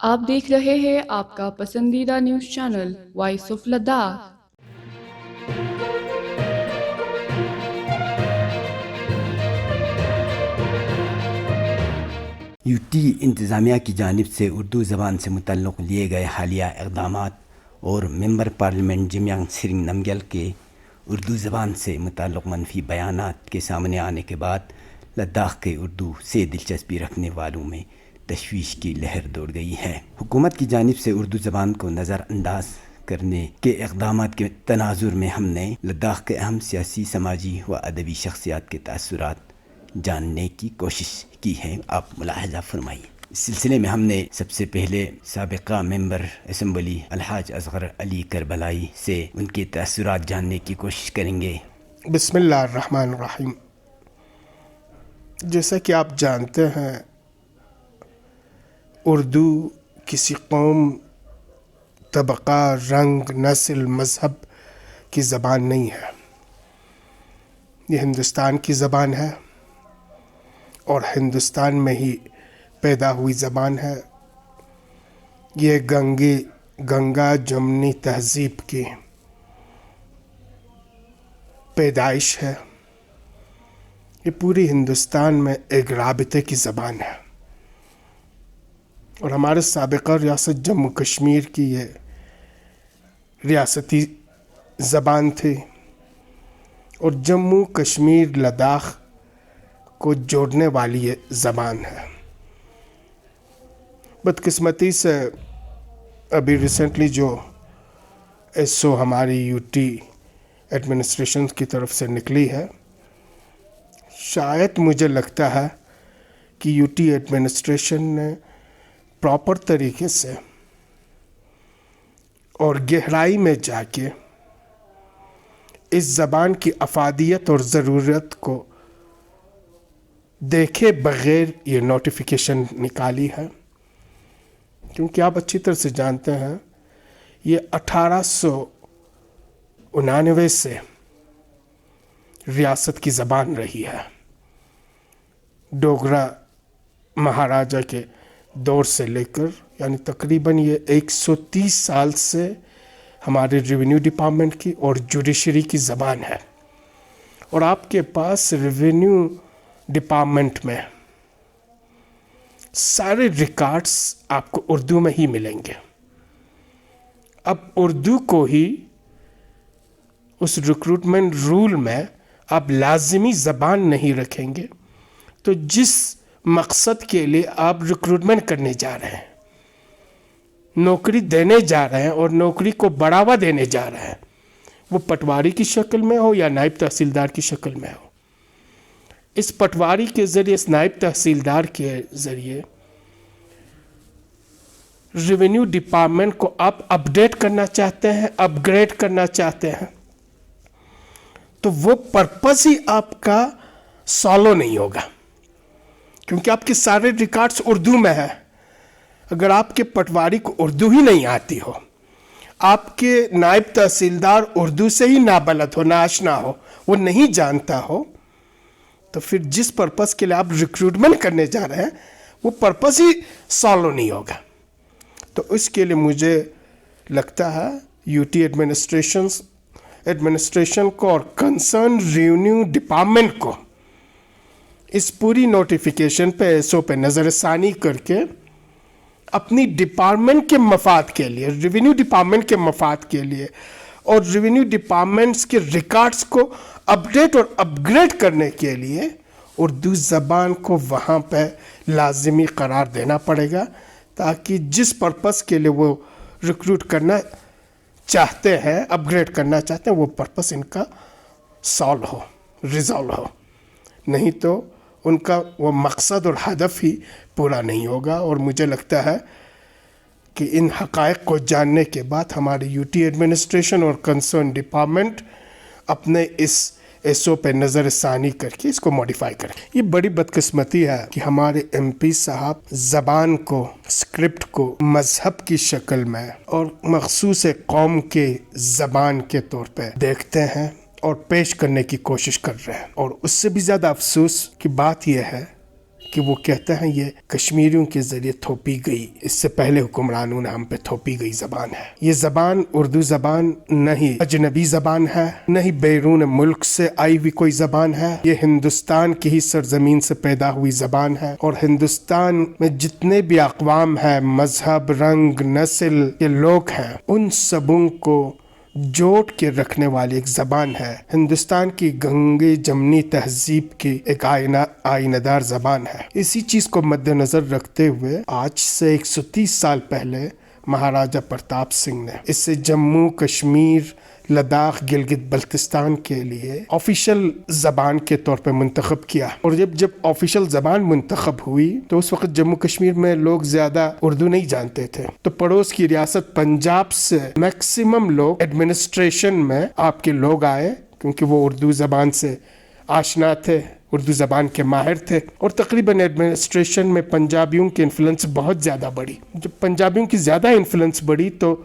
آپ دیکھ رہے ہیں آپ کا پسندیدہ news channel voice of Ladakh. UT انتظامیہ کی جانب سے اردو زبان سے متعلق لیے گئے حالیہ اقدامات اور ممبر پارلیمنٹ جمیانگ سرنگ نمگیل کے اردو زبان سے متعلق منفی بیانات کے سامنے آنے کے بعد لداخ کے اردو سے دلچسپی رکھنے والوں میں تشویش کی لہر دوڑ گئی ہے۔ حکومت کی جانب سے اردو زبان کو نظر انداز کرنے کے اقدامات کے تناظر میں ہم نے لداخ کے اہم سیاسی، سماجی و ادبی شخصیات کے تاثرات جاننے کی کوشش کی ہے۔ آپ ملاحظہ فرمائیے۔ اس سلسلے میں ہم نے سب سے پہلے سابقہ ممبر اسمبلی الحاج اصغر علی کربلائی سے ان کے تاثرات جاننے کی کوشش کریں گے۔ بسم اللہ الرحمن الرحیم۔ جیسا کہ آپ جانتے ہیں، اردو کسی قوم، طبقہ، رنگ، نسل، مذہب کی زبان نہیں ہے۔ یہ ہندوستان کی زبان ہے اور ہندوستان میں ہی پیدا ہوئی زبان ہے۔ یہ گنگا جمنی تہذیب کی پیدائش ہے۔ یہ پوری ہندوستان میں ایک رابطے کی زبان ہے اور ہمارے سابقہ ریاست جموں کشمیر کی یہ ریاستی زبان تھی اور جموں کشمیر لداخ کو جوڑنے والی یہ زبان ہے۔ بدقسمتی سے ابھی ریسنٹلی جو ایس او ہماری یوٹی ایڈمنسٹریشن کی طرف سے نکلی ہے، شاید مجھے لگتا ہے کہ یوٹی ایڈمنسٹریشن نے پراپر طریقے سے اور گہرائی میں جا کے اس زبان کی افادیت اور ضرورت کو دیکھے بغیر یہ نوٹیفیکیشن نکالی ہے، کیونکہ آپ اچھی طرح سے جانتے ہیں یہ 1899 سے ریاست کی زبان رہی ہے۔ ڈوگرا مہاراجہ کے دور سے لے کر یعنی تقریباً یہ 130 سال سے ہمارے ریونیو ڈپارٹمنٹ کی اور جوڈیشری کی زبان ہے، اور آپ کے پاس ریونیو ڈپارٹمنٹ میں سارے ریکارڈز آپ کو اردو میں ہی ملیں گے۔ اب اردو کو ہی اس ریکروٹمنٹ رول میں آپ لازمی زبان نہیں رکھیں گے تو جس مقصد کے لیے آپ ریکروٹمنٹ کرنے جا رہے ہیں، نوکری دینے جا رہے ہیں اور نوکری کو بڑھاوا دینے جا رہے ہیں، وہ پٹواری کی شکل میں ہو یا نائب تحصیلدار کی شکل میں ہو، اس پٹواری کے ذریعے، اس نائب تحصیلدار کے ذریعے ریونیو ڈپارٹمنٹ کو آپ اپڈیٹ کرنا چاہتے ہیں، اپ گریڈ کرنا چاہتے ہیں، تو وہ پرپس ہی آپ کا سالو نہیں ہوگا، کیونکہ آپ کے سارے ریکارڈز اردو میں ہیں۔ اگر آپ کے پٹواری کو اردو ہی نہیں آتی ہو، آپ کے نائب تحصیلدار اردو سے ہی نابلد ہو، ناآشنا ہو، وہ نہیں جانتا ہو، تو پھر جس پرپس کے لیے آپ ریکروٹمنٹ کرنے جا رہے ہیں وہ پرپس ہی سالو نہیں ہوگا۔ تو اس کے لیے مجھے لگتا ہے یوٹی ایڈمنسٹریشن کو اور کنسرن ریونیو ڈپارٹمنٹ کو اس پوری نوٹیفیکیشن پہ، ایسو پہ نظر ثانی کر کے اپنی ڈپارٹمنٹ کے مفاد کے لیے، ریونیو ڈپارٹمنٹ کے مفاد کے لیے اور ریونیو ڈپارٹمنٹس کے ریکارڈز کو اپڈیٹ اور اپ گریڈ کرنے کے لیے اردو زبان کو وہاں پہ لازمی قرار دینا پڑے گا، تاکہ جس پرپس کے لیے وہ ریکروٹ کرنا چاہتے ہیں، اپ گریڈ کرنا چاہتے ہیں، وہ پرپس ان کا سالو ہو، ریزالو ہو، نہیں تو ان کا وہ مقصد اور ہدف ہی پورا نہیں ہوگا۔ اور مجھے لگتا ہے کہ ان حقائق کو جاننے کے بعد ہماری یوٹی ایڈمنسٹریشن اور کنسرن ڈپارٹمنٹ اپنے اس ایس او پہ نظر ثانی کر کے اس کو موڈیفائی کریں۔ یہ بڑی بدقسمتی ہے کہ ہمارے ایم پی صاحب زبان کو، اسکرپٹ کو مذہب کی شکل میں اور مخصوص قوم کے زبان کے طور پہ دیکھتے ہیں اور پیش کرنے کی کوشش کر رہے ہیں، اور اس سے بھی زیادہ افسوس کی بات یہ ہے کہ وہ کہتے ہیں یہ کشمیریوں کے ذریعے تھوپی گئی، اس سے پہلے حکمرانوں نے ہم پہ تھوپی گئی زبان ہے۔ یہ زبان اردو زبان نہ ہی اجنبی زبان ہے، نہ ہی بیرون ملک سے آئی ہوئی کوئی زبان ہے، یہ ہندوستان کی ہی سرزمین سے پیدا ہوئی زبان ہے، اور ہندوستان میں جتنے بھی اقوام ہیں، مذہب، رنگ، نسل کے لوگ ہیں، ان سبوں کو جوڑ کے رکھنے والی ایک زبان ہے۔ ہندوستان کی گنگے جمنی تہذیب کی ایک آئینہ دار زبان ہے۔ اسی چیز کو مد نظر رکھتے ہوئے آج سے 130 سال پہلے مہاراجہ پرتاپ سنگھ نے اسے جموں کشمیر لداخ گلگت بلتستان کے لیے آفیشل زبان کے طور پہ منتخب کیا، اور جب آفیشل زبان منتخب ہوئی تو اس وقت جموں کشمیر میں لوگ زیادہ اردو نہیں جانتے تھے، تو پڑوس کی ریاست پنجاب سے میکسیمم لوگ ایڈمنسٹریشن میں آپ کے لوگ آئے، کیونکہ وہ اردو زبان سے آشنا تھے، اردو زبان کے ماہر تھے، اور تقریباً ایڈمنسٹریشن میں پنجابیوں کی انفلوئنس بہت زیادہ بڑھی۔ جب پنجابیوں کی زیادہ انفلوئنس بڑھی تو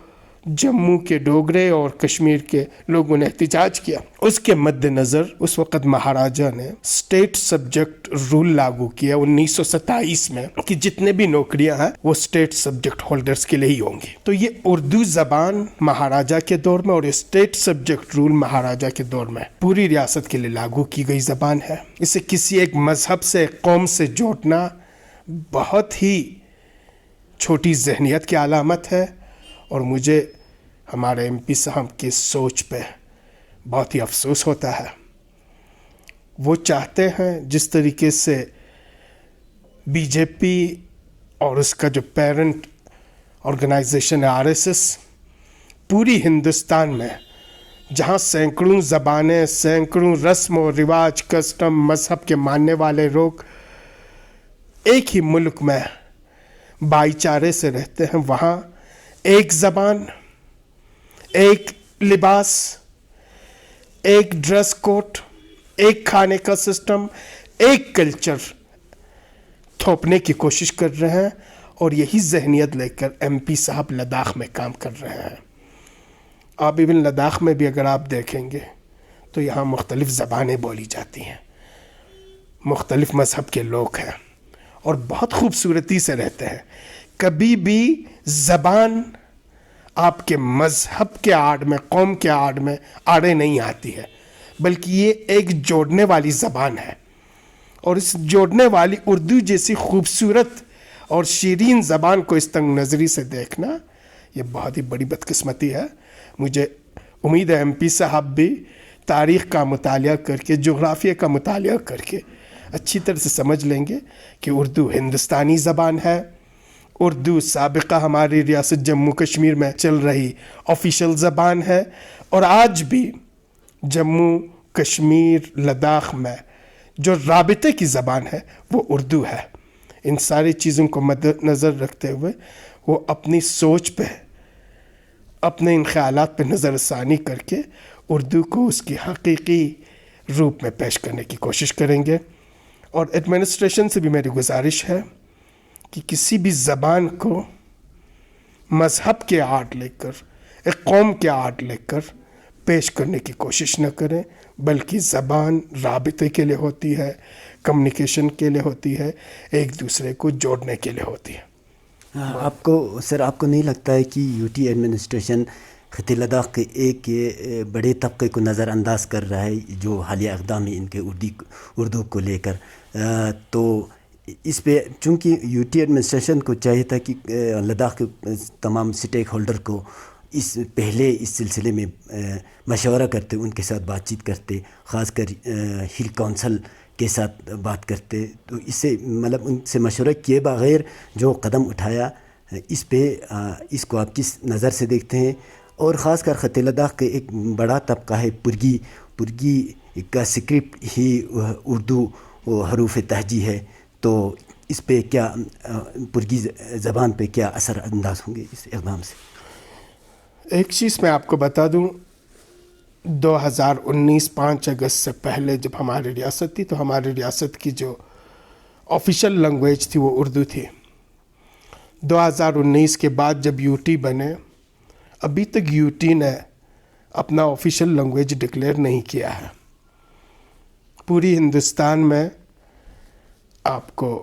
جموں کے ڈوگرے اور کشمیر کے لوگوں نے احتجاج کیا۔ اس کے مد نظر اس وقت مہاراجہ نے اسٹیٹ سبجیکٹ رول لاگو کیا 1927 میں کہ جتنے بھی نوکریاں ہیں وہ اسٹیٹ سبجیکٹ ہولڈرز کے لیے ہی ہوں گی۔ تو یہ اردو زبان مہاراجہ کے دور میں اور اسٹیٹ سبجیکٹ رول مہاراجہ کے دور میں پوری ریاست کے لیے لاگو کی گئی زبان ہے۔ اسے کسی ایک مذہب سے، ایک قوم سے جوڑنا بہت ہی چھوٹی ذہنیت کی علامت ہے، اور مجھے ہمارے ایم پی صاحب کی سوچ پہ بہت ہی افسوس ہوتا ہے۔ وہ چاہتے ہیں جس طریقے سے بی جے پی اور اس کا جو پیرنٹ آرگنائزیشن ہے RSS پوری ہندوستان میں، جہاں سینکڑوں زبانیں، سینکڑوں رسم و رواج، کسٹم، مذہب کے ماننے والے لوگ ایک ہی ملک میں بھائی چارے سے رہتے ہیں، وہاں ایک زبان، ایک لباس، ایک ڈریس کوڈ، ایک کھانے کا سسٹم، ایک کلچر تھوپنے کی کوشش کر رہے ہیں، اور یہی ذہنیت لے کر ایم پی صاحب لداخ میں کام کر رہے ہیں۔ آپ ایون لداخ میں بھی اگر آپ دیکھیں گے تو یہاں مختلف زبانیں بولی جاتی ہیں، مختلف مذہب کے لوگ ہیں، اور بہت خوبصورتی سے رہتے ہیں۔ کبھی بھی زبان آپ کے مذہب کے آڑ میں، قوم کے آڑ میں آڑے نہیں آتی ہے، بلکہ یہ ایک جوڑنے والی زبان ہے، اور اس جوڑنے والی اردو جیسی خوبصورت اور شیرین زبان کو اس تنگ نظری سے دیکھنا یہ بہت ہی بڑی بدقسمتی ہے۔ مجھے امید ہے ایم پی صاحب بھی تاریخ کا مطالعہ کر کے، جغرافیہ کا مطالعہ کر کے اچھی طرح سے سمجھ لیں گے کہ اردو ہندوستانی زبان ہے، اردو سابقہ ہماری ریاست جموں کشمیر میں چل رہی آفیشل زبان ہے، اور آج بھی جموں کشمیر لداخ میں جو رابطے کی زبان ہے وہ اردو ہے۔ ان ساری چیزوں کو مد نظر رکھتے ہوئے وہ اپنی سوچ پہ، اپنے ان خیالات پہ نظر ثانی کر کے اردو کو اس کی حقیقی روپ میں پیش کرنے کی کوشش کریں گے۔ اور ایڈمنسٹریشن سے بھی میری گزارش ہے کہ کسی بھی زبان کو مذہب کے آڑ لے کر، ایک قوم کے آڑ لے کر پیش کرنے کی کوشش نہ کریں، بلکہ زبان رابطے کے لیے ہوتی ہے، کمیونیکیشن کے لیے ہوتی ہے، ایک دوسرے کو جوڑنے کے لیے ہوتی ہے۔ آپ کو سر، آپ کو نہیں لگتا ہے کہ یو ٹی ایڈمنسٹریشن خطے لداخ کے ایک بڑے طبقے کو نظر انداز کر رہا ہے جو حالیہ اقدام ہے ان کے اردو کو لے کر؟ تو اس پہ چونکہ یو ٹی ایڈمنسٹریشن کو چاہیے تھا کہ لداخ کے تمام سٹیک ہولڈر کو پہلے اس سلسلے میں مشورہ کرتے، ان کے ساتھ بات چیت کرتے، خاص کر ہل کونسل کے ساتھ بات کرتے، تو اس سے مطلب ان سے مشورہ کیے بغیر جو قدم اٹھایا، اس پہ اس کو آپ کس نظر سے دیکھتے ہیں؟ اور خاص کر خطے لداخ کے ایک بڑا طبقہ ہے پرگی کا اسکرپٹ ہی اردو حروف تہجی ہے، تو اس پہ کیا پرگی زبان پہ کیا اثر انداز ہوں گے اس اقدام سے؟ ایک چیز میں آپ کو بتا دوں، 2019 5 اگست سے پہلے جب ہماری ریاست تھی تو ہماری ریاست کی جو آفیشل لینگویج تھی وہ اردو تھی۔ 2019 کے بعد جب یو ٹی بنے، ابھی تک یو ٹی نے اپنا آفیشل لینگویج ڈکلیئر نہیں کیا ہے۔ پوری ہندوستان میں آپ کو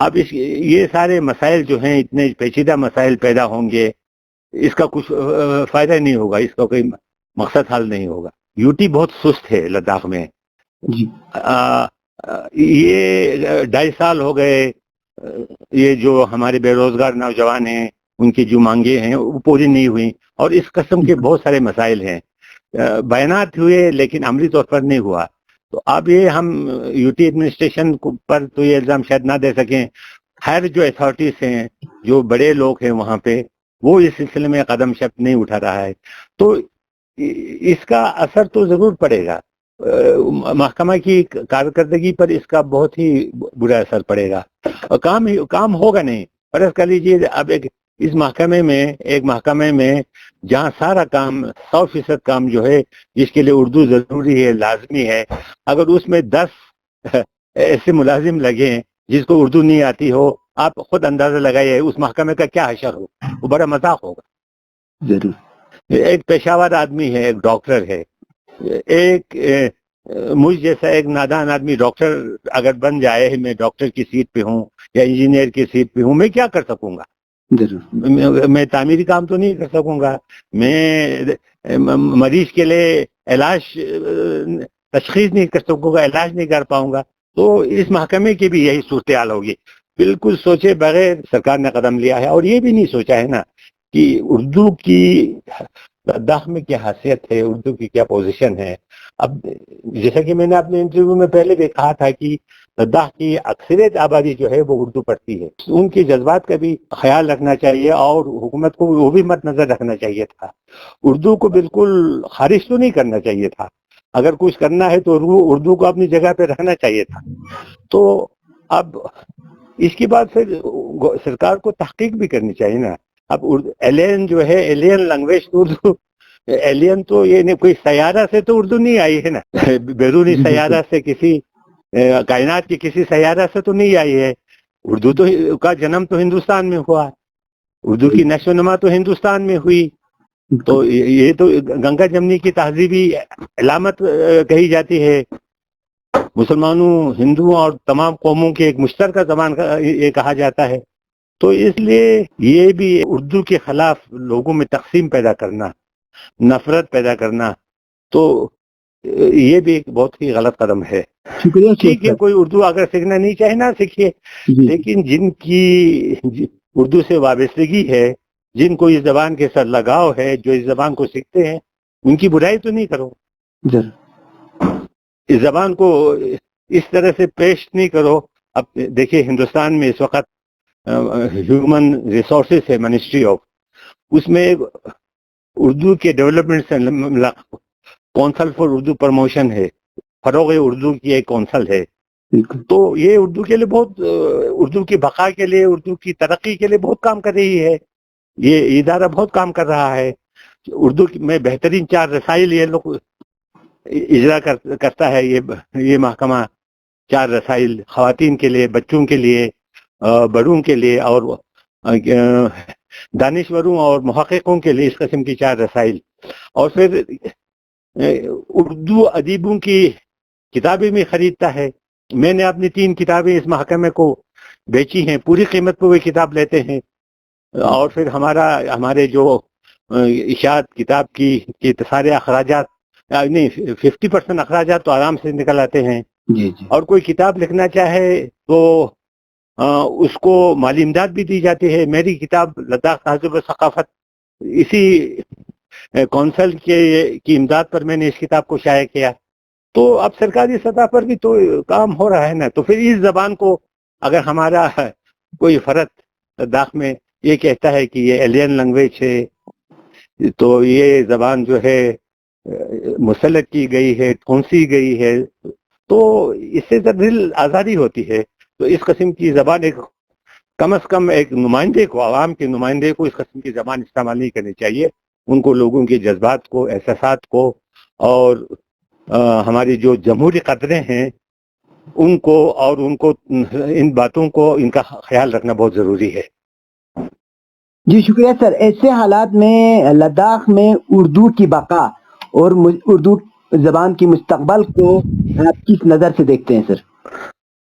اب یہ سارے مسائل جو ہیں اتنے پیچیدہ مسائل پیدا ہوں گے، اس کا کچھ فائدہ نہیں ہوگا، اس کا کوئی مقصد حل نہیں ہوگا. یوٹی بہت سست ہے لداخ میں. جی یہ 2.5 سال ہو گئے، یہ جو ہمارے بے روزگار نوجوان ہیں ان کی جو مانگیں ہیں وہ پوری نہیں ہوئی، اور اس قسم کے بہت سارے مسائل ہیں. بیانات ہوئے لیکن عملی طور پر نہیں ہوا. تو اب یہ ہم یوٹی ایڈمنسٹریشن پر تو یہ الزام شاید نہ دے سکیں. خیر جو اتھارٹیز ہیں، جو بڑے لوگ ہیں وہاں پہ، وہ اس سلسلے میں قدم شب نہیں اٹھا رہا ہے. تو اس کا اثر تو ضرور پڑے گا، محکمہ کی کارکردگی پر اس کا بہت ہی برا اثر پڑے گا. کام ہوگا نہیں. فرض کر لیجیے اب اس محکمے میں جہاں سارا کام 100% کام جو ہے جس کے لیے اردو ضروری ہے، لازمی ہے، اگر اس میں 10 ایسے ملازم لگے جس کو اردو نہیں آتی ہو، آپ خود اندازہ لگائیے اس محکمے کا کیا حشر ہو. وہ بڑا مذاق ہوگا. ضرور. ایک پیشہ ور آدمی ہے، ایک ڈاکٹر ہے، ایک مجھ جیسا ایک نادان آدمی ڈاکٹر اگر بن جائے، میں ڈاکٹر کی سیٹ پہ ہوں یا انجینئر کی سیٹ پہ ہوں، میں کیا کر سکوں گا؟ ضرور. میں تعمیری کام تو نہیں کر سکوں گا. میں مریض کے لیے علاج تشخیص نہیں کر سکوں گا، علاج نہیں کر پاؤں گا. تو اس محکمے کی بھی یہی صورتحال ہوگی. بالکل سوچے بغیر سرکار نے قدم لیا ہے، اور یہ بھی نہیں سوچا ہے نا کہ اردو کی لداخ میں کیا حیثیت ہے، اردو کی کیا پوزیشن ہے. اب جیسا کہ میں نے اپنے انٹرویو میں پہلے بھی کہا تھا کہ لداخ کی اکثریت آبادی جو ہے وہ اردو پڑھتی ہے. ان کے جذبات کا بھی خیال رکھنا چاہیے، اور حکومت کو وہ بھی مد نظر رکھنا چاہیے تھا. اردو کو بالکل خارج تو نہیں کرنا چاہیے تھا. اگر کچھ کرنا ہے تو اردو کو اپنی جگہ پہ رکھنا چاہیے تھا. تو اب اس کے بعد پھر سرکار کو تحقیق بھی کرنی چاہیے نا. اب ایلین جو ہے، ایلین لینگویج اردو، ایلین تو یہ نہیں، کوئی سیارہ سے تو اردو نہیں آئی ہے نا، بیرونی سیارہ سے، کسی کائنات کی کسی سیارہ سے تو نہیں آئی ہے. اردو تو کا جنم تو ہندوستان میں ہوا، اردو کی نشو و نما تو ہندوستان میں ہوئی. تو یہ تو گنگا جمنی کی تہذیبی علامت کہی جاتی ہے. مسلمانوں، ہندوؤں اور تمام قوموں کے ایک مشترکہ زبان یہ کہا جاتا ہے. تو اس لیے یہ بھی اردو کے خلاف لوگوں میں تقسیم پیدا کرنا، نفرت پیدا کرنا، تو یہ بھی ایک بہت ہی غلط قدم ہے. شکریہ. ٹھیک ہے، کوئی اردو اگر سیکھنا نہیں چاہے نہ سیکھیے، لیکن جن کی اردو سے وابستگی ہے، جن کو اس زبان کے ساتھ لگاؤ ہے، جو اس زبان کو سیکھتے ہیں، ان کی برائی تو نہیں کرو. اس زبان کو اس طرح سے پیش نہیں کرو. اب دیکھیے ہندوستان میں اس وقت ہیومن ریسورسز ہے، منسٹری آف، اس میں اردو کے ڈیولپمنٹ سے کونسل فار اردو پروموشن ہے، فروغ اردو کی ایک کونسل ہے. تو یہ اردو کے لیے بہت، اردو کی بقا کے لیے، اردو کی ترقی کے لیے بہت کام کر رہی ہے. یہ ادارہ بہت کام کر رہا ہے. اردو میں بہترین 4 رسائل یہ لوگ اجرا کرتا ہے. یہ محکمہ 4 رسائل خواتین کے لیے، بچوں کے لیے، بڑوں کے لیے، اور دانشوروں اور محققوں کے لیے اس قسم کی 4 رسائل. اور پھر اردو ادیبوں کی کتابیں بھی خریدتا ہے. میں نے اپنی 3 کتابیں اس محکمے کو بیچی ہیں، پوری قیمت پہ وہ کتاب لیتے ہیں. اور پھر ہمارے جو اشاعت کتاب کی سارے اخراجات، نہیں 50% اخراجات تو آرام سے نکل آتے ہیں. اور کوئی کتاب لکھنا چاہے تو اس کو مالی امداد بھی دی جاتی ہے. میری کتاب لداخ تہذیب و ثقافت، اسی کونسل کی امداد پر میں نے اس کتاب کو شائع کیا. تو اب سرکاری سطح پر بھی تو کام ہو رہا ہے نا. تو پھر اس زبان کو اگر ہمارا کوئی فرد لداخ میں یہ کہتا ہے کہ یہ ایلین لینگویج ہے، تو یہ زبان جو ہے مسلط کی گئی ہے، ٹھونسی گئی ہے، تو اس سے دل آزادی ہوتی ہے. تو اس قسم کی زبان کم از کم ایک نمائندے کو، عوام کے نمائندے کو اس قسم کی زبان استعمال نہیں کرنی چاہیے. ان کو لوگوں کے جذبات کو، احساسات کو، اور ہماری جو جمہوری قدریں ہیں ان کو، اور ان باتوں کو، ان کا خیال رکھنا بہت ضروری ہے. جی شکریہ سر. ایسے حالات میں لداخ میں اردو کی بقا اور اردو زبان کی مستقبل کو آپ کس نظر سے دیکھتے ہیں سر؟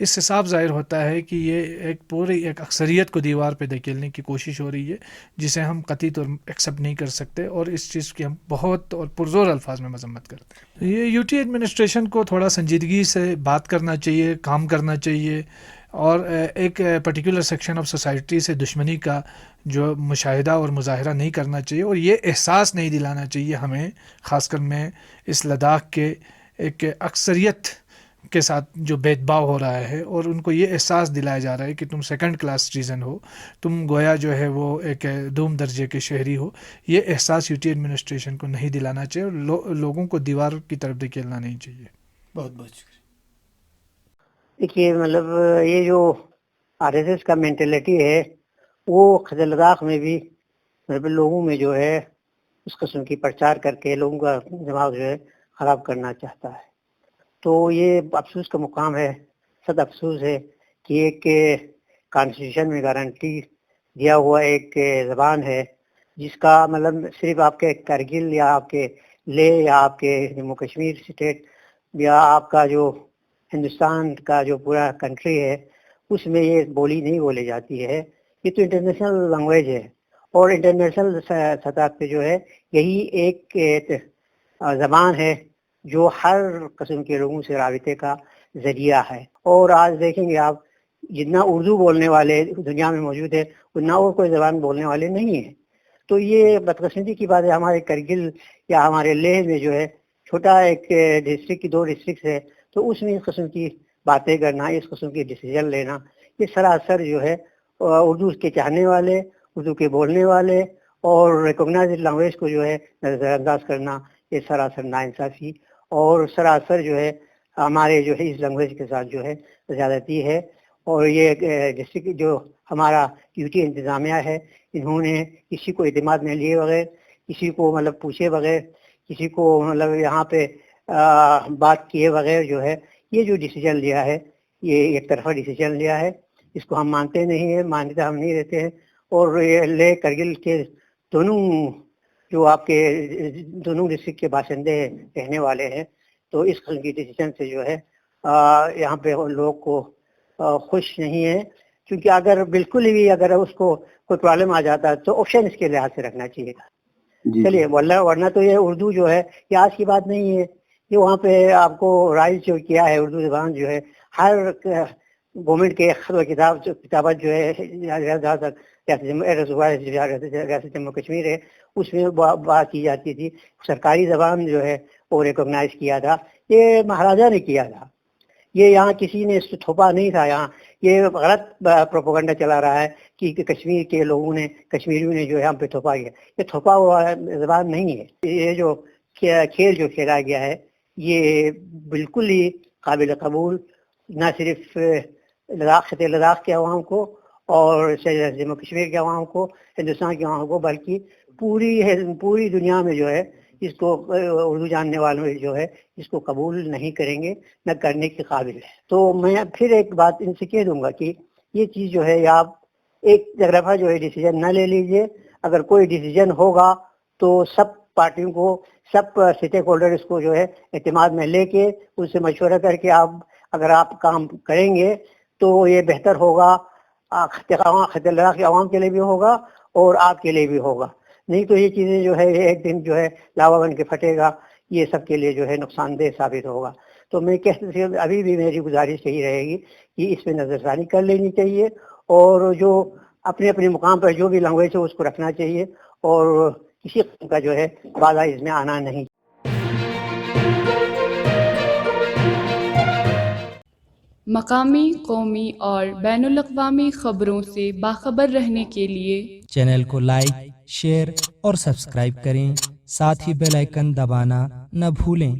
اس سے صاف ظاہر ہوتا ہے کہ یہ ایک پوری ایک اکثریت کو دیوار پہ دھکیلنے کی کوشش ہو رہی ہے، جسے ہم قطعی طور ایکسیپٹ نہیں کر سکتے، اور اس چیز کی ہم بہت اور پرزور الفاظ میں مذمت کرتے ہیں۔ یہ یو ٹی ایڈمنسٹریشن کو تھوڑا سنجیدگی سے بات کرنا چاہیے، کام کرنا چاہیے، اور ایک پرٹیکولر سیکشن آف سوسائٹی سے دشمنی کا جو مشاہدہ اور مظاہرہ نہیں کرنا چاہیے، اور یہ احساس نہیں دلانا چاہیے ہمیں، خاص کر میں اس لداخ کے ایک اکثریت کے ساتھ جو بید باؤ ہو رہا ہے، اور ان کو یہ احساس دلایا جا رہا ہے کہ تم سیکنڈ کلاس سٹیزن ہو، تم گویا جو ہے وہ ایک دوم درجے کے شہری ہو۔ یہ احساس یو ٹی ایڈمنسٹریشن کو نہیں دلانا چاہیے، اور لوگوں کو دیوار کی طرف دھکیلنا نہیں چاہیے۔ بہت بہت شکریہ۔ دیکھیے مطلب یہ جو آر ایس ایس کا مینٹلٹی ہے وہ خضر لداخ میں بھی مطلب لوگوں میں جو ہے اس قسم کی پرچار کر کے لوگوں کا دماغ جو ہے خراب کرنا چاہتا ہے۔ تو یہ افسوس کا مقام ہے، صد افسوس ہے کہ ایک کانسٹیٹیوشن میں گارنٹی دیا ہوا ایک زبان ہے جس کا مطلب صرف آپ کے کرگل یا آپ کے لے یا آپ کے جموں کشمیر اسٹیٹ یا آپ کا جو ہندوستان کا جو پورا کنٹری ہے اس میں یہ بولی نہیں بولی جاتی ہے۔ یہ تو انٹرنیشنل لینگویج ہے، اور انٹرنیشنل سطح پہ جو ہے یہی ایک زبان ہے جو ہر قسم کے لوگوں سے رابطے کا ذریعہ ہے۔ اور آج دیکھیں گے آپ جتنا اردو بولنے والے دنیا میں موجود ہے اتنا اور کوئی زبان بولنے والے نہیں ہیں۔ تو یہ بدقسمتی کی بات ہے، ہمارے کرگل یا ہمارے لیہ میں جو ہے چھوٹا ایک ڈسٹرکٹ کی 2 ڈسٹرکٹ ہے، تو اس میں اس قسم کی باتیں کرنا، اس قسم کی ڈیسیجن لینا، یہ سراسر جو ہے اردو کے چاہنے والے، اردو کے بولنے والے اور ریکگنائزڈ لینگویج کو جو ہے نظر انداز کرنا، یہ سراسر ناانصافی اور سراسر جو ہے ہمارے جو ہے اس لینگویج کے ساتھ جو ہے زیادتی ہے۔ اور یہ ڈسٹرکٹ جو ہمارا یو ٹی انتظامیہ ہے، انہوں نے کسی کو اعتماد میں لیے بغیر، کسی کو مطلب پوچھے بغیر، کسی کو مطلب یہاں پہ بات کیے بغیر جو ہے یہ جو ڈیسیجن لیا ہے، یہ ایک طرفہ ڈیسیجن لیا ہے، اس کو ہم مانتے نہیں ہیں، مانتا ہم نہیں رہتے ہیں۔ اور یہ لے کرگل کے دونوں جو آپ کے دونوں ڈسٹرکٹ کے باشندے رہنے والے ہیں، تو اس قسم کی ڈیسیجن سے جو ہے یہاں پہ لوگ کو خوش نہیں ہے، کیونکہ اگر بالکل بھی اگر اس کو کوئی پرابلم آ جاتا ہے تو آپشن اس کے لحاظ سے رکھنا چاہیے گا۔ چلیے ورنہ تو یہ اردو جو ہے یہ آج کی بات نہیں ہے، یہ وہاں پہ آپ کو رائج جو کیا ہے اردو زبان جو ہے ہر گورنمنٹ کے کتابت جو ہے جہاں تک ریاست جموں کشمیر ہے اس میں بات کی جاتی تھی، سرکاری زبان جو ہے وہ ریکگنائز کیا تھا، یہ مہاراجہ نے کیا تھا، یہ یہاں کسی نے اس کو تھوپا نہیں تھا۔ یہاں یہ غلط پروپیگنڈا چلا رہا ہے کہ کشمیر کے لوگوں نے، کشمیریوں نے جو یہاں پہ تھوپا گیا، یہ تھوپا ہوا زبان نہیں ہے۔ یہ جو کھیل جو کھیلا گیا ہے یہ بالکل ہی قابل قبول، نہ صرف خطے لداخ کے عوام کو اور جموں کشمیر کے عوام کو، ہندوستان کے عوام کو، بلکہ پوری دنیا میں جو ہے اس کو اردو جاننے والوں جو ہے اس کو قبول نہیں کریں گے، نہ کرنے کے قابل ہے۔ تو میں پھر ایک بات ان سے کہہ دوں گا کہ یہ چیز جو ہے آپ ایک طرفہ جو ہے ڈیسیجن نہ لے لیجئے، اگر کوئی ڈیسیجن ہوگا تو سب پارٹیوں کو، سب اسٹیک ہولڈرز کو جو ہے اعتماد میں لے کے ان سے مشورہ کر کے اگر آپ کام کریں گے تو یہ بہتر ہوگا، خطے لداخ کے عوام کے لیے بھی ہوگا اور آپ کے لیے بھی ہوگا۔ نہیں تو یہ چیزیں جو ہے ایک دن جو ہے لاوا بن کے پھٹے گا، یہ سب کے لیے جو ہے نقصان دہ ثابت ہوگا۔ تو میں کہتے ابھی بھی میری گزارش یہی رہے گی کہ اس پہ نظر ثانی کر لینی چاہیے، اور جو اپنے اپنے مقام پر جو بھی لینگویج ہے اس کو رکھنا چاہیے، اور کسی قسم کا جو ہے بادھا اس میں آنا نہیں۔ مقامی، قومی اور بین الاقوامی خبروں سے باخبر رہنے کے لیے چینل کو لائک، شیئر اور سبسکرائب کریں، ساتھ ہی بیل آئیکن دبانا نہ بھولیں۔